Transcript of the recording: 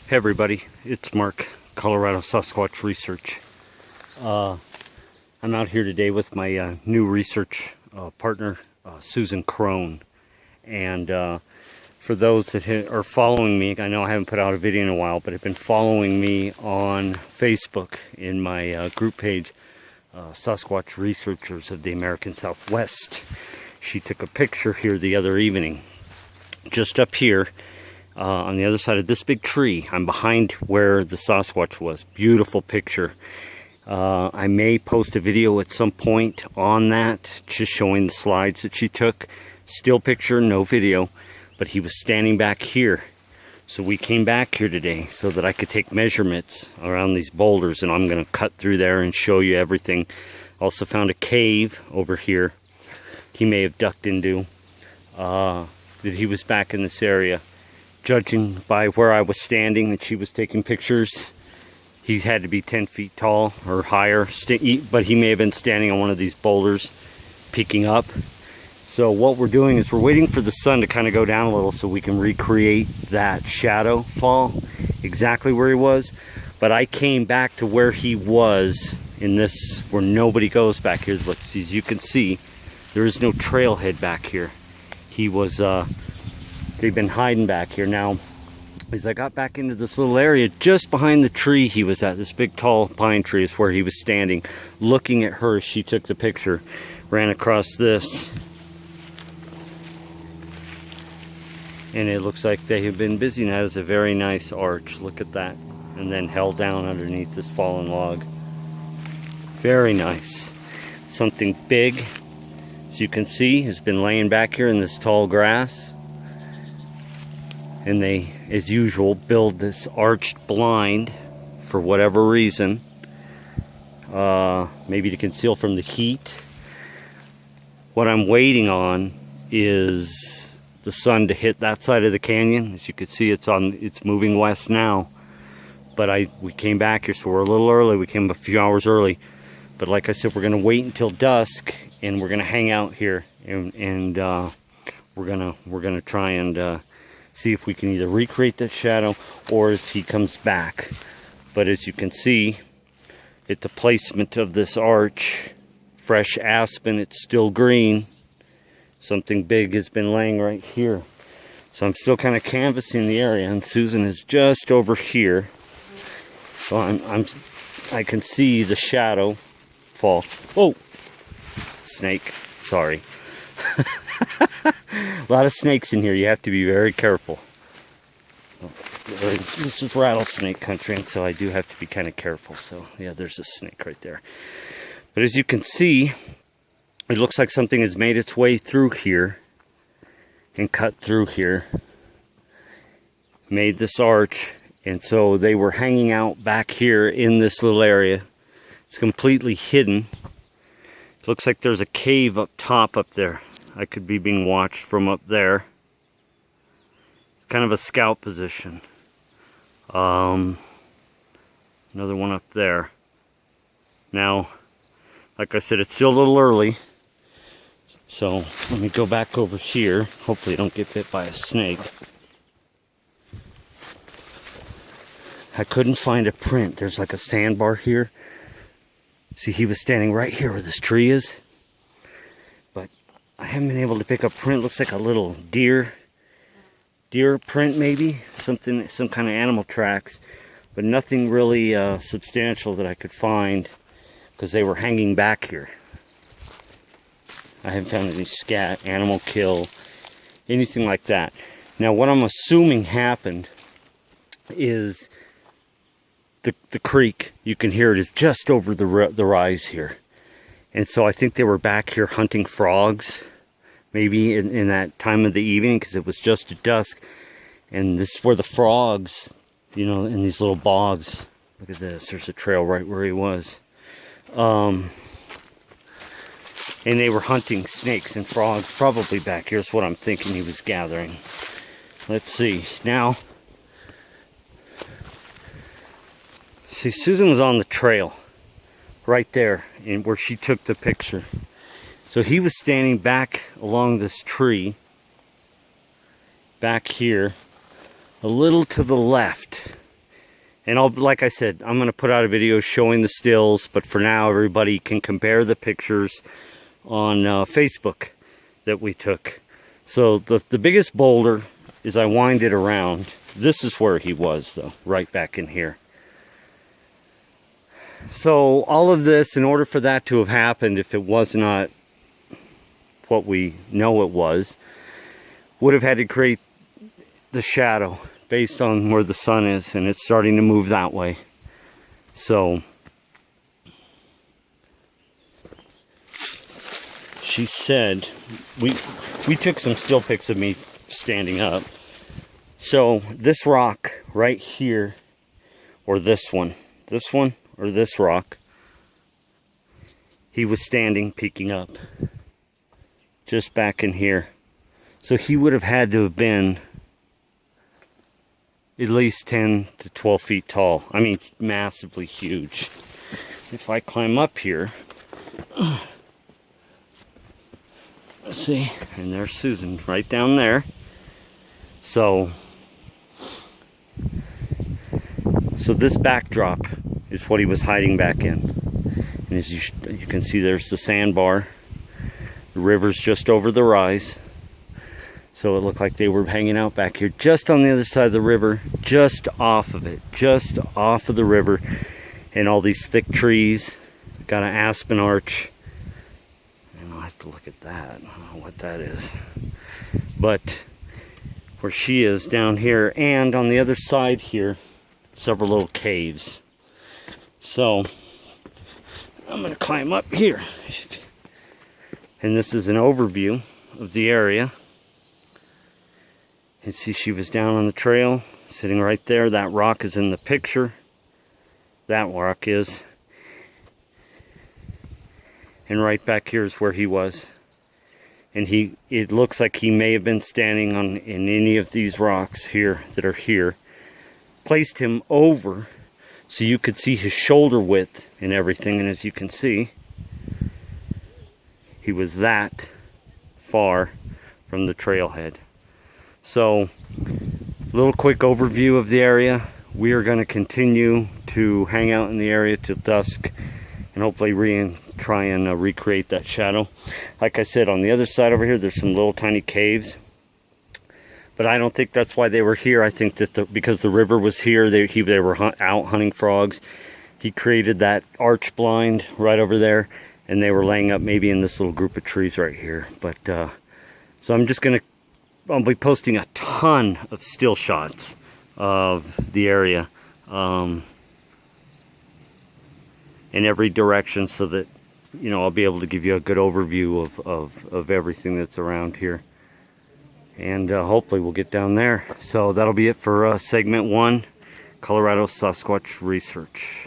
Hey everybody, it's Mark, Colorado Sasquatch Research. I'm out here today with my new research partner, Susan Crone. And for those that are following me, I know I haven't put out a video in a while, but have been following me on Facebook in my group page, Sasquatch Researchers of the American Southwest. She took a picture here the other evening, just up here. On the other side of this big tree. I'm behind where the Sasquatch was. Beautiful picture. I may post a video at some point on that, just showing the slides that she took. Still picture, no video, but he was standing back here. So we came back here today so that I could take measurements around these boulders, and I'm going to cut through there and show you everything. Also found a cave over here he may have ducked into, that he was back in this area. Judging by where I was standing and she was taking pictures, he had to be 10 feet tall or higher, but he may have been standing on one of these boulders peeking up. So what we're doing is we're waiting for the sun to kind of go down a little so we can recreate that shadow fall exactly where he was. But I came back to where he was in this, where nobody goes back here. Look, as you can see, there is no trailhead back here. He was they've been hiding back here. Now, as I got back into this little area, just behind the tree he was at, this big tall pine tree is where he was standing, looking at her as she took the picture. Ran across this. And it looks like they have been busy. And that is a very nice arch. Look at that. And then held down underneath this fallen log. Very nice. Something big, as you can see, has been laying back here in this tall grass. And they, as usual, build this arched blind for whatever reason. Maybe to conceal from the heat. What I'm waiting on is the sun to hit that side of the canyon. As you can see, it's moving west now. But we came back here, so we're a little early. We came a few hours early. But like I said, we're going to wait until dusk, and we're going to hang out here, and we're gonna try and see if we can either recreate that shadow or if he comes back. But as you can see, at the placement of this arch, fresh aspen, it's still green. Something big has been laying right here. So I'm still kind of canvassing the area, and Susan is just over here. So I can see the shadow fall. Oh, snake, sorry. A lot of snakes in here. You have to be very careful. This is rattlesnake country, and so I do have to be kind of careful. So yeah, there's a snake right there. But as you can see, it looks like something has made its way through here and cut through here. Made this arch, and so they were hanging out back here in this little area. It's completely hidden. It looks like there's a cave up top up there. I could be being watched from up there. Kind of a scout position. Another one up there. Now, like I said, it's still a little early. So let me go back over here. Hopefully I don't get bit by a snake. I couldn't find a print. There's like a sandbar here. See, he was standing right here where this tree is. I haven't been able to pick up print. Looks like a little deer print maybe, some kind of animal tracks, but nothing really substantial that I could find because they were hanging back here. I haven't found any scat, animal kill, anything like that. Now what I'm assuming happened is the creek, you can hear it, is just over the rise here. And so I think they were back here hunting frogs, maybe in that time of the evening, because it was just at dusk. And this is where the frogs, you know, in these little bogs. Look at this, there's a trail right where he was. And they were hunting snakes and frogs, probably back here is what I'm thinking he was gathering. Let's see, now, see, Susan was on the trail. Right there, in where she took the picture. So he was standing back along this tree, back here, a little to the left. And like I said, I'm going to put out a video showing the stills, but for now everybody can compare the pictures on Facebook that we took. So the biggest boulder, as I wind it around, this is where he was though, right back in here. So all of this, in order for that to have happened, if it was not what we know it was, would have had to create the shadow based on where the sun is, and it's starting to move that way. So she said, we took some still pics of me standing up. So this rock right here, or this one or this rock, he was standing peeking up just back in here. So he would have had to have been at least 10 to 12 feet tall. I mean, massively huge. If I climb up here, let's see, and there's Susan right down there. So this backdrop is what he was hiding back in. And as you can see, there's the sandbar. The river's just over the rise. So it looked like they were hanging out back here, just on the other side of the river, just off of it, just off of the river. And all these thick trees, got an aspen arch. And I'll have to look at that, I don't know what that is. But where she is down here, and on the other side here, several little caves. So I'm going to climb up here. And this is an overview of the area. You see she was down on the trail, sitting right there. That rock is in the picture. That rock is. And right back here is where he was. And it looks like he may have been standing in any of these rocks here that are here. Placed him over so you could see his shoulder width and everything. And as you can see, he was that far from the trailhead. So, little quick overview of the area. We are going to continue to hang out in the area till dusk and hopefully try and recreate that shadow. Like I said, on the other side over here, there's some little tiny caves. But I don't think that's why they were here. I think that because the river was here, they were out hunting frogs. He created that arch blind right over there, and they were laying up maybe in this little group of trees right here. But so I'll be posting a ton of still shots of the area in every direction, so that I'll be able to give you a good overview of everything that's around here. And hopefully we'll get down there. So that'll be it for segment 1, Colorado Sasquatch Research.